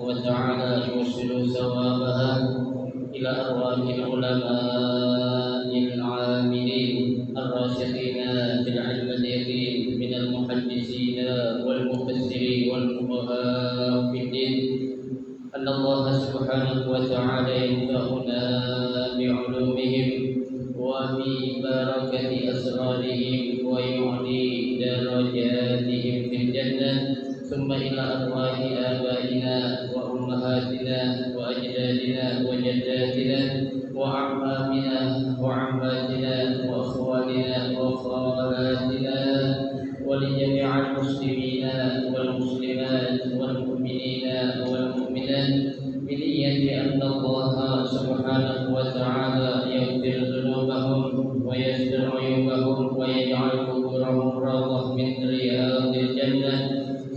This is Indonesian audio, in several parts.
وتعالى يوصل ثوابها إلى أرواح العلماء العاملين الراشدين في العلم اليقين من المحدثين والمفسرين والفقهاء في الدين أن الله سبحانه وتعالى ينفعنا بعلومهم وببركة أسرارهم ويعلي درجاتهم في الجنة ثم إلى أرواح آبائنا وأمهاتنا وأجدادنا وجداتنا وأعمامنا وعماتنا وأخوالنا وخالاتنا ولجميع المسلمين والمسلمات والمؤمنين والمؤمنات بنية أن الله سبحانه وتعالى يغفر ذنوبهم ويستر عيوبهم ويجعل قبورهم روضة من رياض الجنة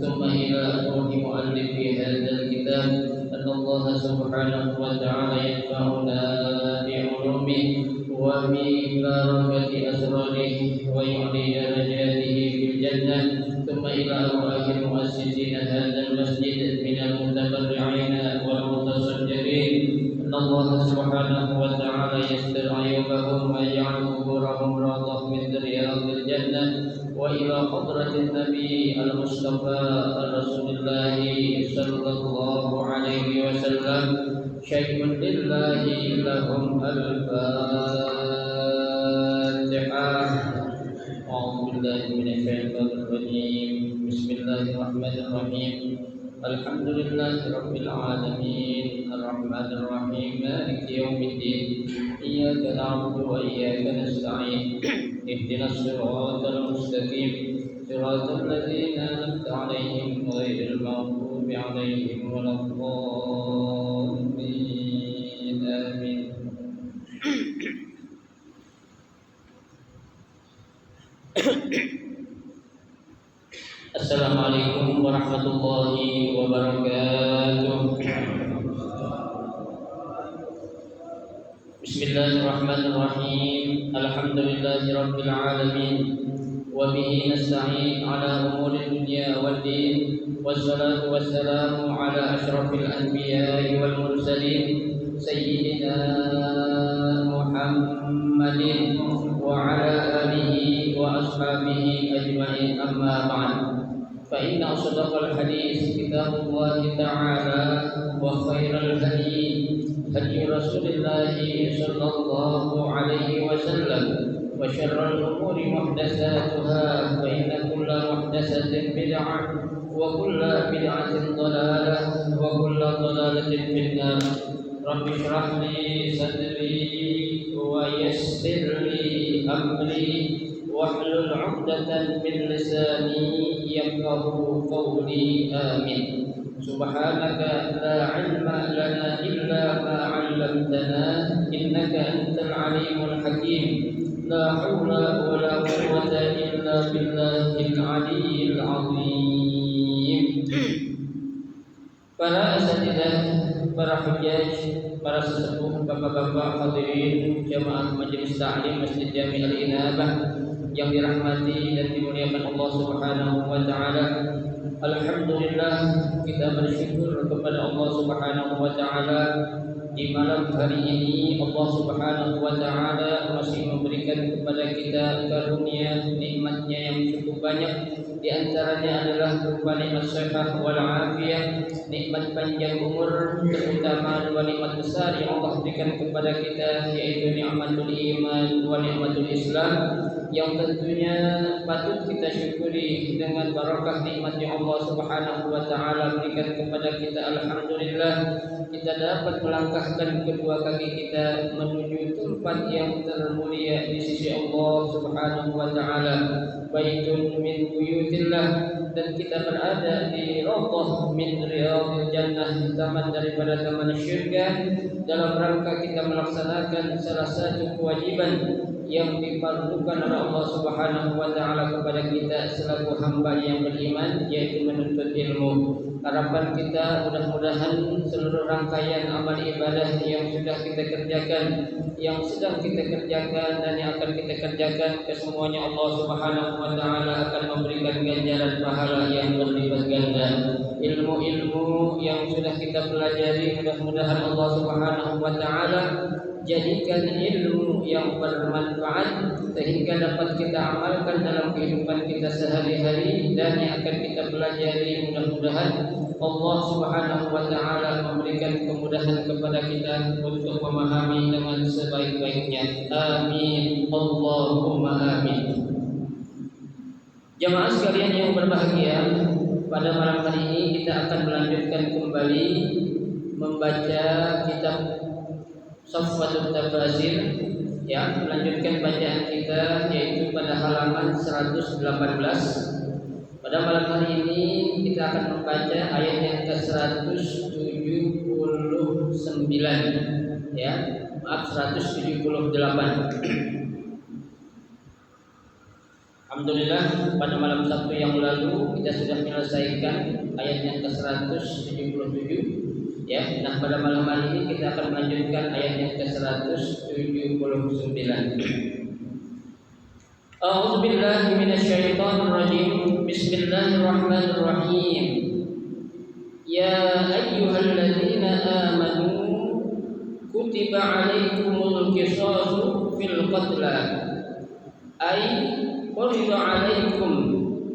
ثم إلى روح مؤلف هذا الكتاب أن الله سبحانه وتعالى ينفعنا بعلومه وببركة أسراره ويعلي درجاته في الجنة ثم إلى أرواح المؤسسين هذا المسجد من المتبرعين والمتصدقين أن الله سبحانه وتعالى يستر عيوبهم ويجعل قبورهم روضة من رياض الجنة وإلى حضرة النبي المصطفى رسول الله صلى الله عليه وسلم شيء لله لهم الفاتحة. أعوذ بالله من الشيطان الرجيم. بسم الله الرحمن الرحيم. الحمد لله رب العالمين الرحمن الرحيم مالك يوم الدين إياك نعبد وإياك نستعين اهدنا الصراط المستقيم صراط الذين أنعمت عليهم غير المغضوب عليهم ولا الضالين آمين. Assalamualaikum warahmatullahi wabarakatuh. Bismillahirrahmanirrahim. Alhamdulillahi rabbil alamin. Wa bihi nasta'in ala umuri dunya wad din. Wassalatu wassalamu ala asyrafil anbiya'i wal mursalin sayyidina Muhammadin wa ala alihi wa ashabihi ajma'in amma ba'd. فإن أصدق الحديث كتاب الله تعالى وخير الهدي هدي رسول الله صلى الله عليه وسلم وشر الأمور محدثاتها فإن كل محدثة بدعة وكل بدعة ضلالة وكل ضلالة في النار. رب اشرح لي صدري ويسر لي أمري واحلل عقدة من لساني يفقهوا قولي آمين. سبحانك لا علم لنا إلا ما علمتنا إنك أنت العليم الحكيم. لا حول ولا قوة إلا بالله العلي العظيم. Para asatidzah, para hujjaj, para sesepuh, bapak-bapak hadirin jamaah majelis ta'lim Masjid Jami' Al-Inabah yang dirahmati dan dimuliakan Allah Subhanahu wa taala. Alhamdulillah, kita bersyukur kepada Allah Subhanahu wa taala di malam hari ini Allah Subhanahu wa taala masih memberikan kepada kita karunia nikmatnya yang cukup banyak. Di antaranya adalah berupa nikmat sehat wal afiyah, nikmat panjang umur, terutama dua nikmat besar yang Allah berikan kepada kita, yaitu nikmatul iman wa nikmatul Islam, yang tentunya patut kita syukuri dengan barakah nikmat yang Allah Subhanahu wa taala berikan kepada kita. Alhamdulillah, kita dapat melangkahkan kedua kaki kita menuju tempat yang termulia di sisi Allah Subhanahu wa taala, baitun min buyutillah, dan kita berada di raudhah min riyadil jannah, taman daripada taman syurga, dalam rangka kita melaksanakan salah satu kewajiban yang difardukan oleh Allah Subhanahu wa taala kepada kita selaku hamba yang beriman, yaitu menuntut ilmu. Harapan kita mudah-mudahan seluruh rangkaian amal ibadah yang sudah kita kerjakan, yang sedang kita kerjakan dan yang akan kita kerjakan, kesemuanya Allah Subhanahu wa taala akan memberikan ganjaran pahala yang berlipat ganda. ilmu-ilmu yang sudah kita pelajari, mudah-mudahan Allah Subhanahu wa taala jadikan ilmu yang bermanfaat sehingga dapat kita amalkan dalam kehidupan kita sehari-hari, dan yang akan kita pelajari mudah-mudahan Allah Subhanahu wa taala memberikan kemudahan kepada kita untuk memahami dengan sebaik-baiknya. Amin. Allahumma amin. Jamaah sekalian yang berbahagia, pada malam hari ini kita akan melanjutkan kembali membaca kitab Safwatul Tafasir, ya, melanjutkan bacaan kita yaitu pada halaman 118. Pada malam hari ini kita akan membaca ayat yang ke-179, ya, maaf 178. Alhamdulillah pada malam Sabtu yang lalu kita sudah menyelesaikan ayat yang ke-177, ya. Nah, pada malam hari ini kita akan melanjutkan ayat yang ke-179. A'udzu billahi minasyaitonir rajim. Bismillahirrahmanirrahim. Ya ayyuhalladzina amanu kutiba 'alaikumul qisasu fil qatla ay فرض عليكم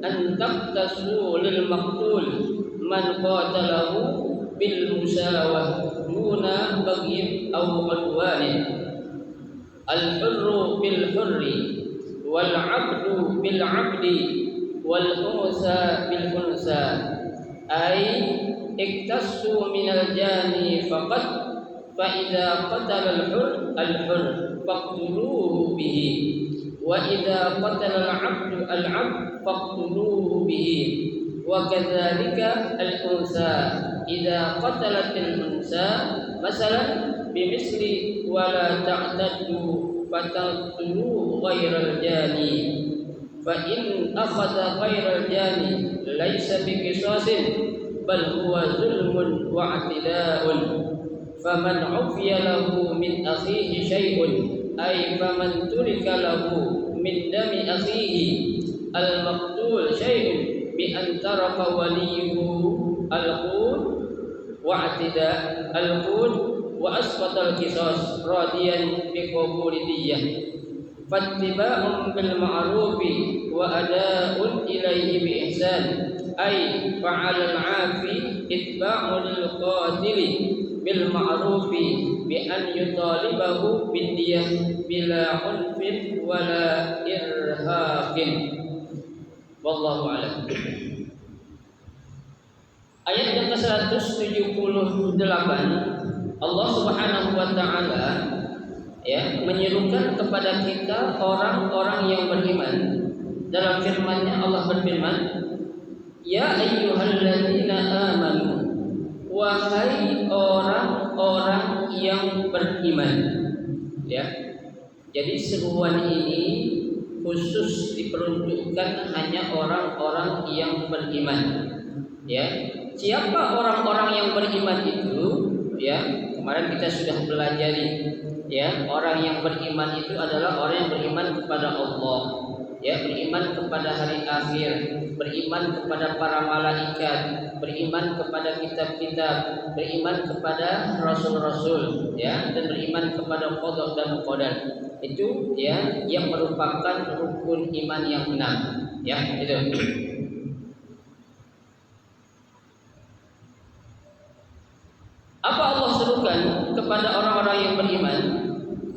أن تقتصوا للمقتول من قاتله بالمساواة دون بغي أو عدوان الحر بالحر والعبد بالعبد والأنثى بالأنثى أي اقتصوا من الجاني فقط فإذا قتل الحر فاقتلوه به وإذا قتل العبد فاقتلوه به وكذلك الأنثى إذا قتلت الأنثى مثلا بمثل ولا تعتدوا فتقتلوا غير الجاني فإن أخذ غير الجاني ليس بقصاص بل هو ظلم واعتداء فمن عفي له من أخيه شيء أي فمن ترك له من دم أخيه المقتول شيء بأن ترك وليه القول واعتداء القول وأسقط القصاص راضيا بقبول الدية فاتباع بالمعروف وأداء إليه بإحسان أي فعلى العافي اتباع للقاتل بالمعروف بأن يطالبه بالدية بلا عنف ولا إرهاق والله أعلم. Ayat yang ke-178, Allah Subhanahu wa taala, ya, menyerukan kepada kita orang-orang yang beriman. Dalam firman-Nya Allah berfirman, ya ayyuhalladzina amanu, wahai orang-orang yang beriman, ya. Jadi seruan ini khusus diperuntukkan hanya orang-orang yang beriman, ya. Siapa orang-orang yang beriman itu? Ya, kemarin kita sudah pelajari, ya. Orang yang beriman itu adalah orang yang beriman kepada Allah, ya, beriman kepada hari akhir, beriman kepada para malaikat, beriman kepada kitab-kitab, beriman kepada rasul-rasul, ya, dan beriman kepada qada dan qadar. Itu, ya, yang merupakan rukun iman yang 6, ya, itu. Apa Allah serukan kepada orang-orang yang beriman?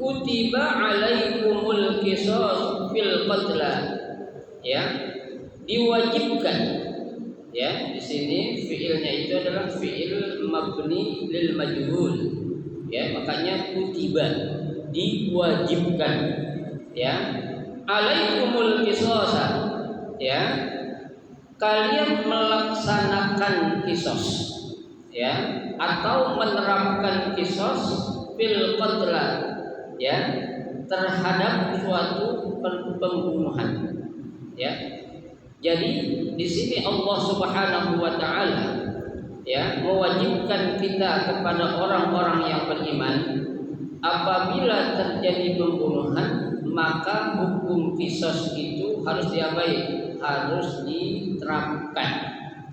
Kutiba alaikumul qisas fil qatla, ya, diwajibkan, ya. Di sini fiilnya itu adalah fiil mabni lil majhul, ya, makanya kutiba, diwajibkan, ya. Alaikumul qisas, ya, kalian melaksanakan qisas, ya, atau menerapkan qisas fil qatla, ya, terhadap suatu pembunuhan, ya. Jadi di sini Allah Subhanahu wa taala, ya, mewajibkan kita kepada orang-orang yang beriman, apabila terjadi pembunuhan maka hukum qisas itu harus diabai, harus diterapkan,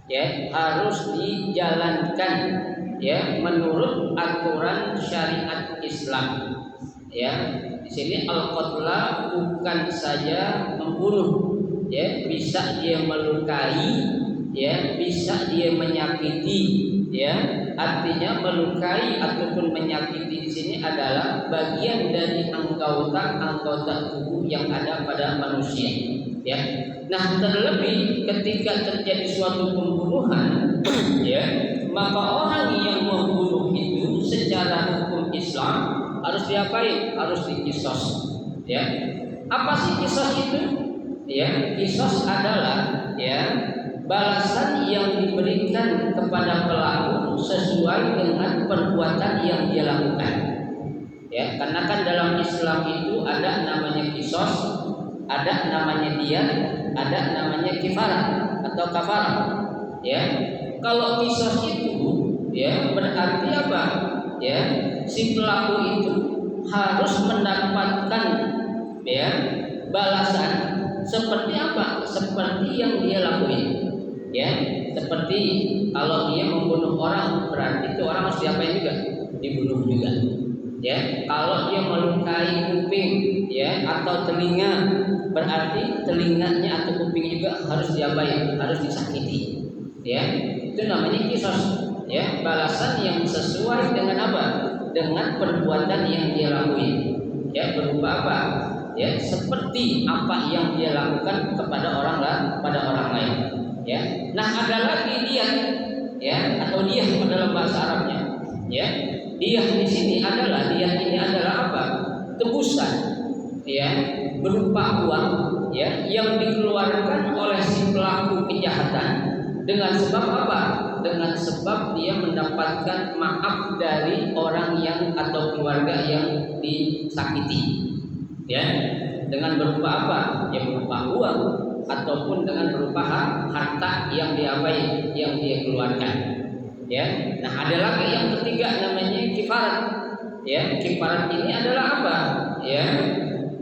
ya harus dijalankan ya menurut aturan syariat Islam. Ya, di sini al-qatla bukan saja membunuh, ya bisa dia melukai, ya bisa dia menyakiti, ya artinya melukai ataupun menyakiti di sini adalah bagian dari anggota tubuh yang ada pada manusia, ya. Nah, terlebih ketika terjadi suatu pembunuhan, ya maka orang yang membunuh itu secara hukum Islam harus diapain? Harus dikisos. Ya, apa sih kisos itu? Ya, kisos adalah ya balasan yang diberikan kepada pelaku sesuai dengan perbuatan yang dia lakukan. Ya, karena kan dalam Islam itu ada namanya kisos, ada namanya diyat, ada namanya kifarah atau kafarah. Ya, kalau kisos itu ya berarti apa? Ya, si pelaku itu harus mendapatkan ya balasan seperti apa? Seperti yang dia lakuin. Ya, seperti kalau dia membunuh orang berarti itu orang harus diapain juga? Dibunuh juga. Ya, kalau dia melukai kuping ya atau telinga berarti telinganya atau kuping juga harus diapain? Harus disakiti. Ya, itu namanya kisos. Ya, balasan yang sesuai dengan apa? Dengan perbuatan yang dia lakuin. Ya, berupa apa? Ya, seperti apa yang dia lakukan kepada orang lain. Ya, nah ada lagi dia, ya atau dia dalam bahasa Arabnya. Ya, dia di sini adalah ini adalah apa? Tebusan. Ya, berupa uang. Ya, yang dikeluarkan oleh si pelaku kejahatan. Dengan sebab apa? Dengan sebab dia mendapatkan maaf dari orang yang atau keluarga yang disakiti. Ya, dengan berupa apa? Ya berupa uang ataupun dengan berupa harta yang diapain, yang dia keluarkan. Ya. Nah, ada lagi yang ketiga namanya kifarat. Ya, kifarat ini adalah apa? Ya,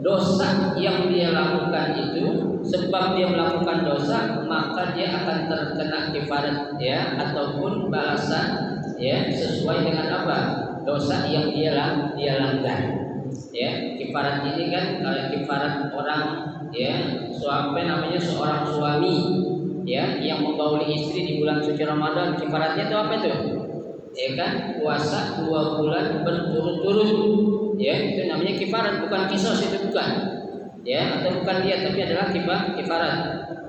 dosa yang dia lakukan itu sebab dia melakukan dosa maka dia akan terkena kifarat ya ataupun balasan ya sesuai dengan apa dosa yang dia langgar ya. Kifarat ini kan kalau kifarat orang ya namanya seorang suami ya yang membauli istri di bulan suci Ramadan, kifaratnya itu apa tuh? Ya kan puasa 2 bulan berturut-turut ya, itu namanya kifarat, bukan kisos, itu bukan ya, atau bukan dia tapi adalah kifarat.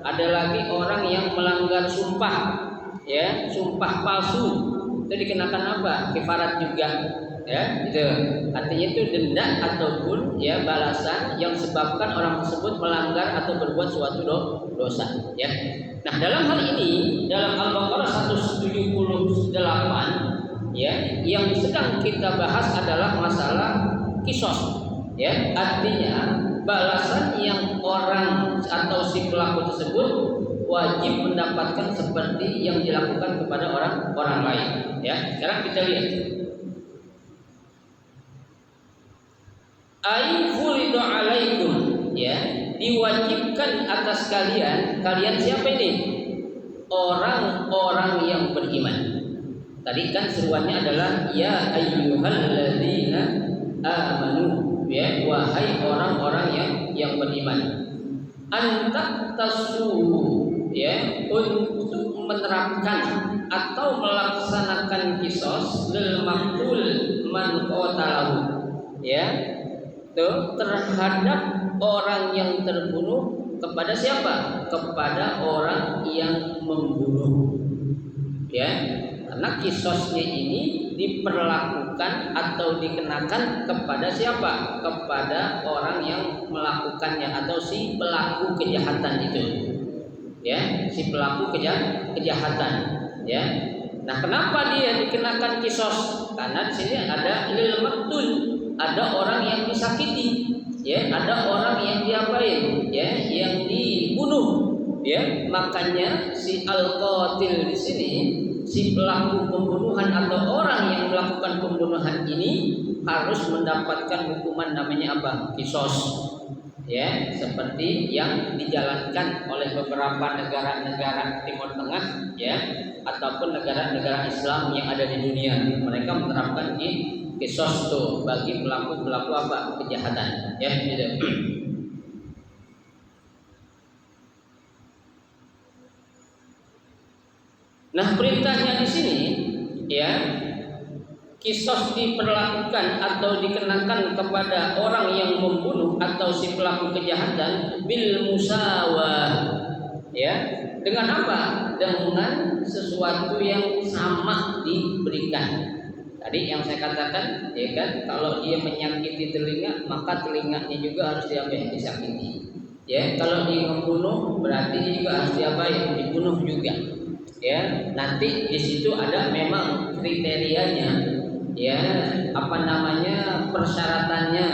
Ada lagi orang yang melanggar sumpah ya, sumpah palsu, itu dikenakan apa? Kifarat juga ya, itu artinya itu denda ataupun ya balasan yang sebabkan orang tersebut melanggar atau berbuat suatu dosa ya. Nah, dalam hal ini dalam Al-Baqarah 178 ya, yang sedang kita bahas adalah masalah kisos ya, artinya balasan yang orang atau si pelaku tersebut wajib mendapatkan seperti yang dilakukan kepada orang lain ya. Sekarang kita lihat ai furidu alaikum ya, diwajibkan atas kalian siapa ini? Orang-orang yang beriman. Tadi kan seruannya adalah ya ayyuhalladzina amanu ya, wahai orang-orang yang beriman. Antasu ya, untuk menerapkan atau melaksanakan kisos lil maqtul man qatalahu ya, terhadap orang yang terbunuh kepada siapa? Kepada orang yang membunuh ya. Karena kisosnya ini diperlakukan atau dikenakan kepada siapa? Kepada orang yang melakukannya atau si pelaku kejahatan itu ya, si pelaku kejahatan ya. Nah, kenapa dia dikenakan kisos? Karena di sini ada lil maqtul, ada orang yang disakiti ya, ada orang yang diapain ya, yang dibunuh ya. Makanya si al-qatil di sini, si pelaku pembunuhan atau orang yang melakukan pembunuhan ini harus mendapatkan hukuman namanya apa? Kisos ya, seperti yang dijalankan oleh beberapa negara-negara Timur Tengah, ya, ataupun negara-negara Islam yang ada di dunia. Mereka menerapkan kisos tuh bagi pelaku-pelaku apa kejahatan, ya, gitu. Nah, perintahnya di sini, ya, kisos diperlakukan atau dikenakan kepada orang yang membunuh atau si pelaku kejahatan bil musawah, ya, dengan apa? Dengan sesuatu yang sama diberikan. Tadi yang saya katakan, ya kan, kalau dia menyakiti telinga, maka telinganya juga harus disakiti. Ya, kalau dia membunuh, berarti dia juga harus dibunuh juga. Ya, nanti di situ ada memang kriterianya, ya, apa namanya, persyaratannya,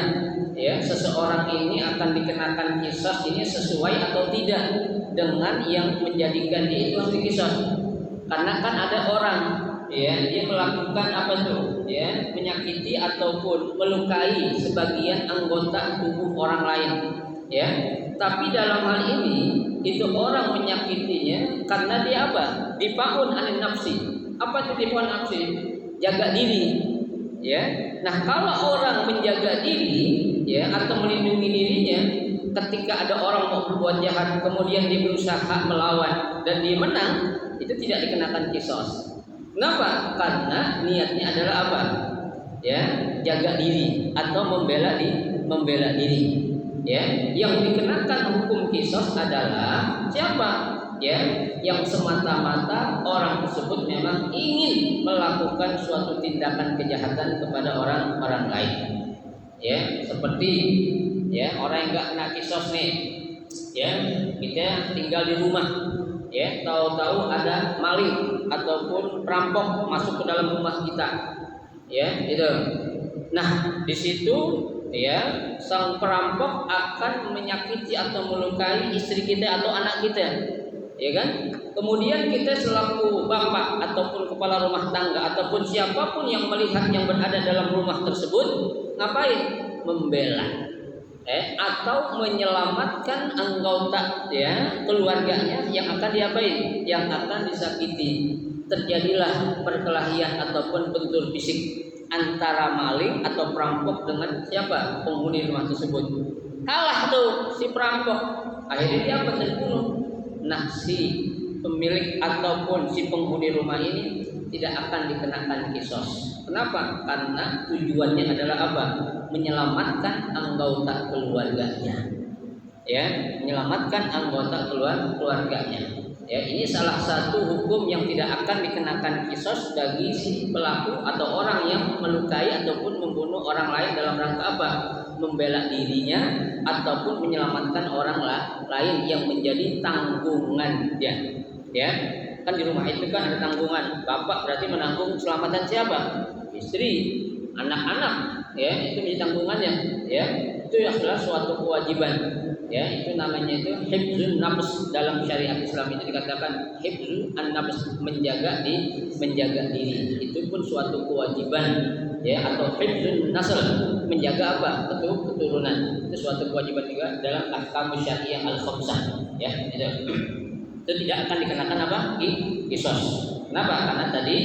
ya, seseorang ini akan dikenakan kisos ini sesuai atau tidak dengan yang menjadikan dia itu harus dikisos. Karena kan ada orang, ya, dia melakukan apa tuh, ya, menyakiti ataupun melukai sebagian anggota tubuh orang lain, ya, tapi dalam hal ini itu orang menyakitinya karena dia apa? Dipaun anin nafsi. Apa itu dipaun nafsi? Jaga diri, ya. Nah, kalau orang menjaga diri, ya, atau melindungi dirinya, ketika ada orang mau berbuat jahat kemudian dia berusaha melawan dan dia menang, itu tidak dikenakan kisos. Kenapa? Karena niatnya adalah apa? Ya, jaga diri atau membela diri. Ya, yang dikenakan hukum kisos adalah siapa? Ya, yang semata-mata orang tersebut memang ingin melakukan suatu tindakan kejahatan kepada orang lain. Ya, seperti, ya, orang yang nggak kena kisos nih, ya, kita tinggal di rumah, ya, tahu-tahu ada maling ataupun perampok masuk ke dalam rumah kita, ya, itu. Nah, di situ, ya, sang perampok akan menyakiti atau melukai istri kita atau anak kita, ya kan? Kemudian kita selaku bapak ataupun kepala rumah tangga ataupun siapapun yang melihat yang berada dalam rumah tersebut, ngapain? Membela, atau menyelamatkan anggota, ya, keluarganya yang akan diapain? Yang akan disakiti. Terjadilah perkelahian ataupun bentur fisik antara maling atau perampok dengan siapa? Penghuni rumah tersebut. Kalah tuh si perampok, akhirnya dia apa? Terbunuh. Nah, si pemilik ataupun si penghuni rumah ini tidak akan dikenakan kisos. Kenapa? Karena tujuannya adalah apa? Menyelamatkan anggota keluarganya, ya, menyelamatkan anggota keluarganya. Ya, ini salah satu hukum yang tidak akan dikenakan kisos bagi si pelaku atau orang yang melukai ataupun membunuh orang lain dalam rangka apa? Membela dirinya ataupun menyelamatkan orang lain yang menjadi tanggungan dia. Ya, kan di rumah itu kan ada tanggungan. Bapak berarti menanggung keselamatan siapa? Istri, anak-anak, ya, itu menjadi tanggungannya, ya. Itu adalah suatu kewajiban. Ya, itu namanya itu hifzun nafs. Dalam syariat Islam itu dikatakan hifzun an-nafs, menjaga diri. Itu pun suatu kewajiban, ya, atau hifzun nasl, menjaga apa? Keturunan. Itu suatu kewajiban juga dalam ahkam syariah al-khamsah, ya. Itu tidak akan dikenakan apa? Kisos. Kenapa? Karena tadi,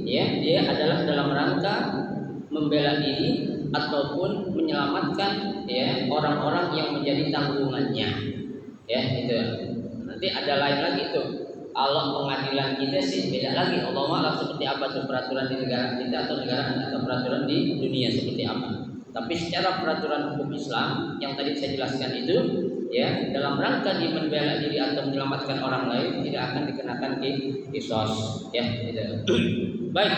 ya, dia adalah dalam rangka membela diri ataupun menyelamatkan, ya, orang-orang yang menjadi tanggungannya, ya, itu. Nanti ada lain lagi tuh. Kalau pengadilan kita sih beda lagi. Allah malah seperti apa tuh peraturan di negara kita atau peraturan di dunia seperti apa. Tapi secara peraturan hukum Islam yang tadi saya jelaskan itu, ya, dalam rangka dia membela diri atau menyelamatkan orang lain tidak akan dikenakan kisos, ya, gitu. Baik.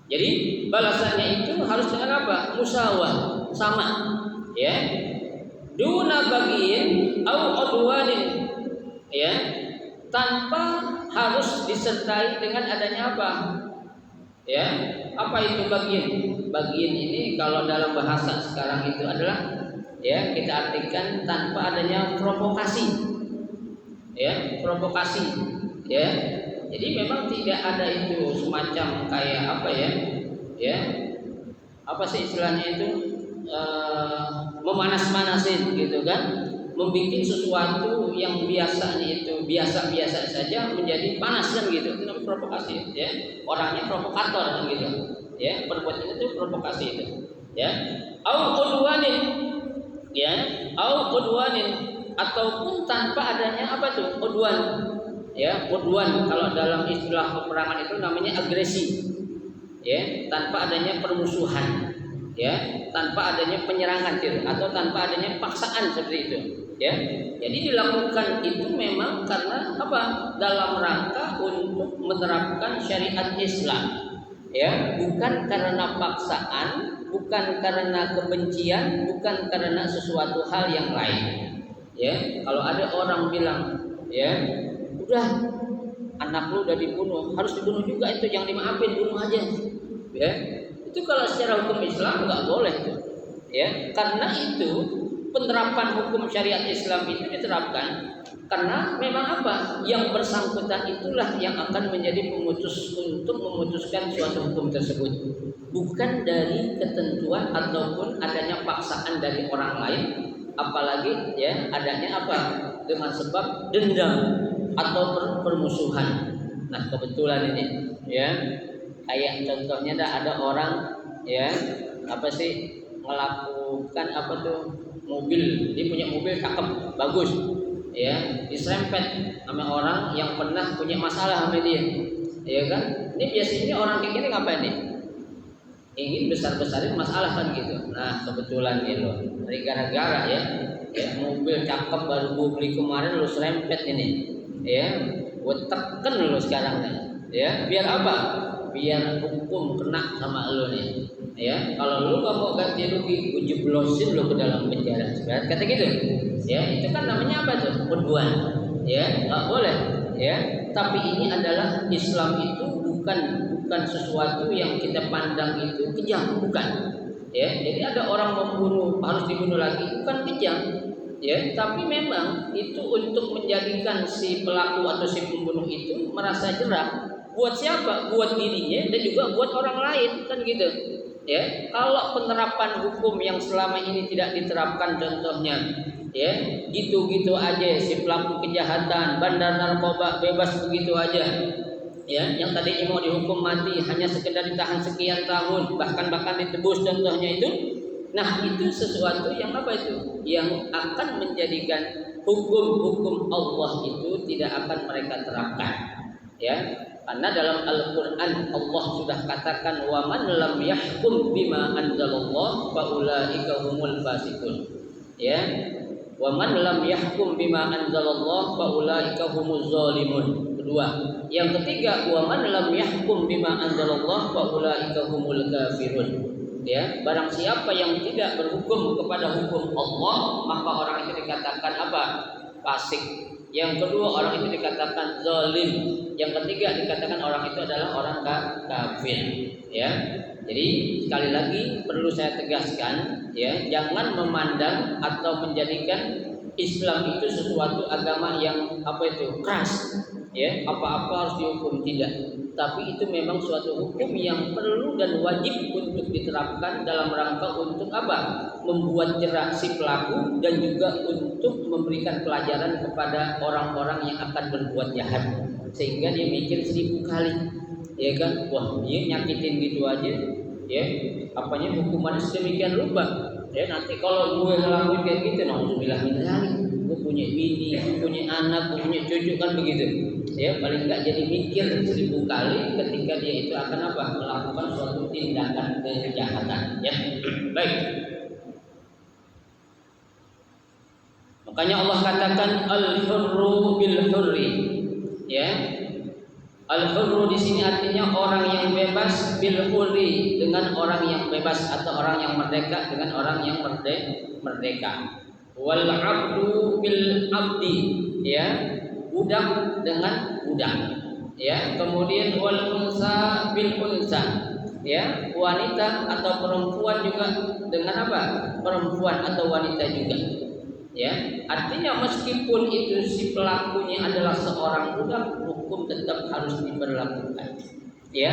Jadi balasannya itu harus dengan apa? Musawah, sama, ya. Duna bagiin au udwanin, ya, tanpa harus disertai dengan adanya apa? Ya, apa itu bagian? Bagian ini kalau dalam bahasa sekarang itu adalah, ya, kita artikan tanpa adanya provokasi, ya, provokasi, ya. Jadi memang tidak ada itu semacam kayak apa, ya, ya, apa sih istilahnya itu, memanas-manasin gitu kan, membuat sesuatu yang biasanya itu biasa-biasa saja menjadi panas kan gitu. Itu namanya provokasi ya. Orangnya provokator kan gitu. Ya, perbuatan itu provokasi itu. Ya. Au udwanin. Ya, au udwanin ataupun tanpa adanya apa tuh? Udwan. Ya, udwan kalau dalam istilah peperangan itu namanya agresi. Ya, tanpa adanya permusuhan. Ya, tanpa adanya penyerangan atau tanpa adanya paksaan seperti itu. Ya, jadi dilakukan itu memang karena apa? Dalam rangka untuk menerapkan syariat Islam. Ya, bukan karena paksaan, bukan karena kebencian, bukan karena sesuatu hal yang lain. Ya, kalau ada orang bilang, ya, udah anak lu udah dibunuh, harus dibunuh juga itu, jangan dimaafin, bunuh aja. Ya, itu kalau secara hukum Islam nggak boleh tuh. Ya, karena itu penerapan hukum syariat Islam itu diterapkan karena memang apa? Yang bersangkutan itulah yang akan menjadi pemutus untuk memutuskan suatu hukum tersebut, bukan dari ketentuan ataupun adanya paksaan dari orang lain, apalagi ya adanya apa? Dengan sebab dendam atau permusuhan. Nah, kebetulan ini ya, kayak contohnya ada orang ya, apa sih, melakukan apa tuh, mobil, dia punya mobil cakep, bagus, ya, diserempet sama orang yang pernah punya masalah sama dia, ya kan? Ini biasanya orang kayak gini ngapain nih? Ingin besar-besarin masalah kan gitu. Nah, kebetulan ini loh, dari gara-gara ya, mobil cakep baru gue beli kemarin lu serempet ini, ya, gue teken lu sekarang nih, ya, biar apa? Biar hukum kena sama lu nih. Ya, kalau lu gak mau ganti rugi, gue jeblosin lu ke dalam penjara. Kata gitu. Ya, itu kan namanya apa tuh? Udwan. Ya, nggak boleh. Ya, tapi ini adalah Islam itu bukan sesuatu yang kita pandang itu kejam, bukan. Ya, jadi ada orang membunuh harus dibunuh lagi, bukan kejam. Ya, tapi memang itu untuk menjadikan si pelaku atau si pembunuh itu merasa jerah. Buat siapa? Buat dirinya dan juga buat orang lain, kan gitu. Ya, kalau penerapan hukum yang selama ini tidak diterapkan, contohnya, ya, gitu-gitu aja si pelaku kejahatan, bandar narkoba bebas begitu aja, ya, yang tadinya mau dihukum mati hanya sekedar ditahan sekian tahun, bahkan ditebus, contohnya itu. Nah, itu sesuatu yang apa itu? Yang akan menjadikan hukum-hukum Allah itu tidak akan mereka terapkan, ya. Karena dalam Al-Quran Allah sudah katakan, wa man lam yahkum bima anzalallah fa ulaika humul fasiqun. Ya, wa man lam yahkum bima anzalallah fa ulaika humuz zalimun. Kedua, yang ketiga, wa man lam yahkum bima anzalallah fa ulaika humul kafirun. Ya, barang siapa yang tidak berhukum kepada hukum Allah, maka orang itu dikatakan apa? Fasik. Yang kedua, orang itu dikatakan zalim. Yang ketiga, dikatakan orang itu adalah orang kafir. Ya, jadi sekali lagi perlu saya tegaskan, ya, jangan memandang atau menjadikan Islam itu sesuatu agama yang apa itu keras, ya, apa-apa harus dihukum, tidak. Tapi itu memang suatu hukum yang perlu dan wajib untuk diterapkan dalam rangka untuk apa? Membuat jerah si pelaku dan juga untuk memberikan pelajaran kepada orang-orang yang akan berbuat jahat, sehingga dia mikir 1000 kali, ya kan? Wah, dia nyakitin gitu aja, ya, apanya hukumannya sedemikian rupa. Ya, nanti kalau gue ngelakuin kayak gitu, nauzubillah min dzalik, gue punya bini, gue punya anak, gue punya cucu, kan begitu. Ya, paling enggak jadi mikir 1000 kali ketika dia itu akan apa? Melakukan suatu tindakan kejahatan, ya. Baik. Makanya Allah katakan al-hurru bil hurri. Ya. Al-hurru di sini artinya orang yang bebas, bil hurri dengan orang yang bebas, atau orang yang merdeka dengan orang yang merdeka. Wal 'abdu bil 'abdi, ya. Budak dengan budak, ya. Kemudian wal unsa bil unsa, ya, wanita atau perempuan juga dengan apa? Perempuan atau wanita juga, ya. Artinya meskipun itu si pelakunya adalah seorang budak, hukum tetap harus diberlakukan, ya.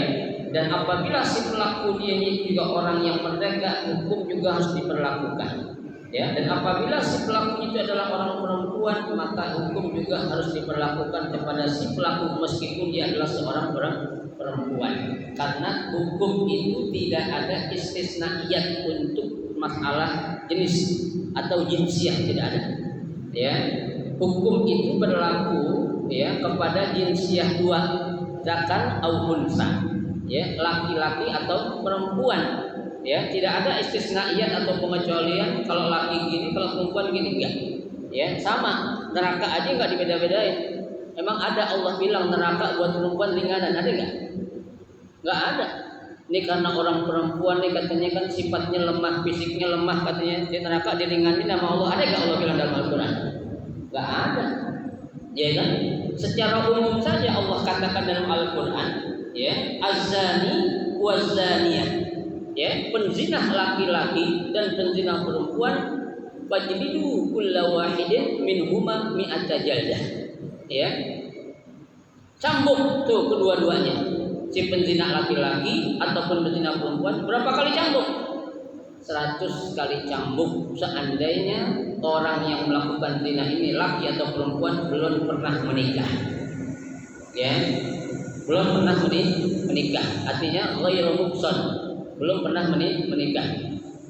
Dan apabila si pelaku dia juga orang yang merdeka, hukum juga harus diperlakukan, ya. Dan apabila si pelaku itu adalah orang perempuan, maka hukum juga harus diperlakukan kepada si pelaku meskipun dia adalah seorang perempuan, karena hukum itu tidak ada istisnaiyat untuk masalah jenis atau jinsiah, tidak ada, ya. Hukum itu berlaku, ya, kepada jinsiah dua, zakar atau unsa, ya, laki-laki atau perempuan, ya. Tidak ada istisnaiyat atau pengecualian, kalau laki gini, kalau perempuan gini, enggak, ya. Sama, neraka aja enggak dibeda-bedain. Emang ada Allah bilang neraka buat perempuan ringanan, ada enggak? Enggak ada. Ini karena orang perempuan nih katanya kan sifatnya lemah, fisiknya lemah, katanya di neraka diringanin sama Allah. Ada enggak Allah bilang dalam Al-Qur'an? Enggak ada. Ya kan? Secara umum saja Allah katakan dalam Al-Qur'an, ya, az-zani waz-zaniyah, ya, penzinah laki-laki dan penzinah perempuan, fajlidu kulla wahidin minhuma mi'ata jaldah, ya. Cambuk tuh kedua-duanya. Si penzinah laki-laki ataupun penzinah perempuan berapa kali cambuk? 100 kali cambuk seandainya orang yang melakukan zina ini laki atau perempuan belum pernah menikah, ya, belum pernah menikah, artinya ghairu muhsan, belum pernah menikah.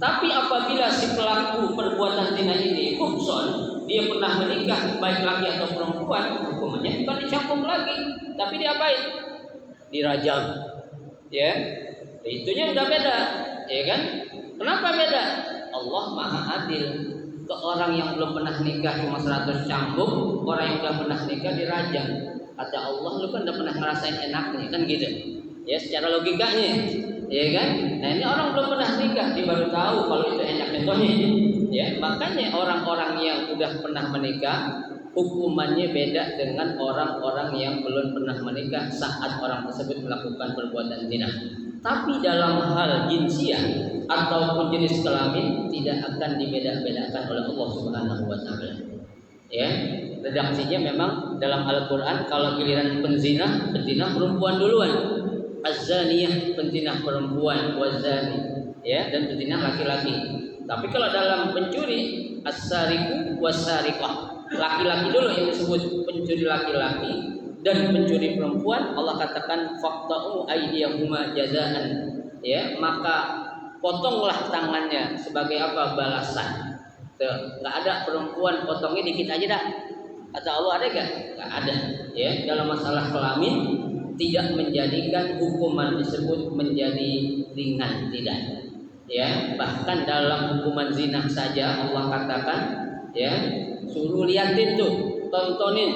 Tapi apabila si pelaku perbuatan zina ini muhsan, dia pernah menikah baik laki atau perempuan, hukumannya bukan dicambuk lagi, tapi diapain? Dirajam, ya. Itunya udah beda, ya kan? Kenapa beda? Allah Maha Adil. Ke orang yang belum pernah nikah cuma 100 cambuk, orang yang udah pernah nikah dirajam. Kata Allah, lu kan udah pernah ngerasain enaknya, kan gitu. Ya, secara logikanya, ya kan? Nah, ini orang belum pernah nikah, dia baru tahu kalau itu enak contohnya. Ya, makanya orang-orang yang udah pernah menikah hukumannya beda dengan orang-orang yang belum pernah menikah saat orang tersebut melakukan perbuatan zina. Tapi dalam hal jinsiah ataupun jenis kelamin tidak akan dibeda-bedakan oleh Allah Subhanahu wa taala. Ya, redaksinya memang dalam Al-Qur'an kalau giliran penzinah perempuan duluan. Az-zaniyah penzinah perempuan, wazani, ya, dan penzinah laki-laki. Tapi kalau dalam pencuri as-sariqu was-sariqah, laki-laki dulu yang disebut pencuri laki-laki dan pencuri perempuan, Allah katakan faqta'u aydiyahuma jazaan, ya, maka potonglah tangannya sebagai apa? Balasan. Tuh, enggak ada perempuan potongnya dikit aja dah. Kata Allah ada enggak? Enggak ada, ya. Dalam masalah kelamin tidak menjadikan hukuman disebut menjadi ringan, tidak. Ya, bahkan dalam hukuman zina saja Allah katakan, ya, suruh liatin tuh, tontonin,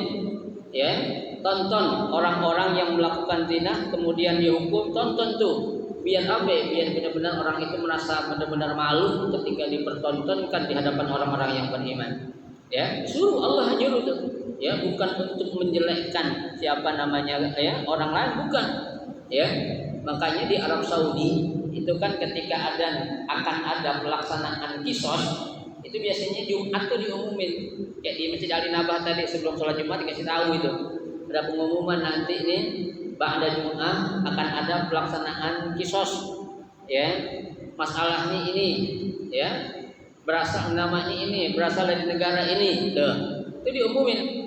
ya, tonton orang-orang yang melakukan zina kemudian dihukum, tonton tuh, biar apa? Biar benar-benar orang itu merasa benar-benar malu ketika dipertontonkan di hadapan orang-orang yang beriman. Ya, suruh Allah nyuruh tuh, ya, bukan untuk menjelekkan siapa namanya, ya, orang lain, bukan, ya. Makanya di Arab Saudi itu kan ketika akan ada pelaksanaan kisos, itu biasanya Jumat tuh diumumin, kayak di Masjid Ali Nabah tadi sebelum sholat Jumat dikasih tahu itu ada pengumuman nanti nih ba'da Jumat akan ada pelaksanaan kisos, ya, masalahnya ini, ya, berasal namanya ini berasal dari negara ini, tuh, itu diumumin.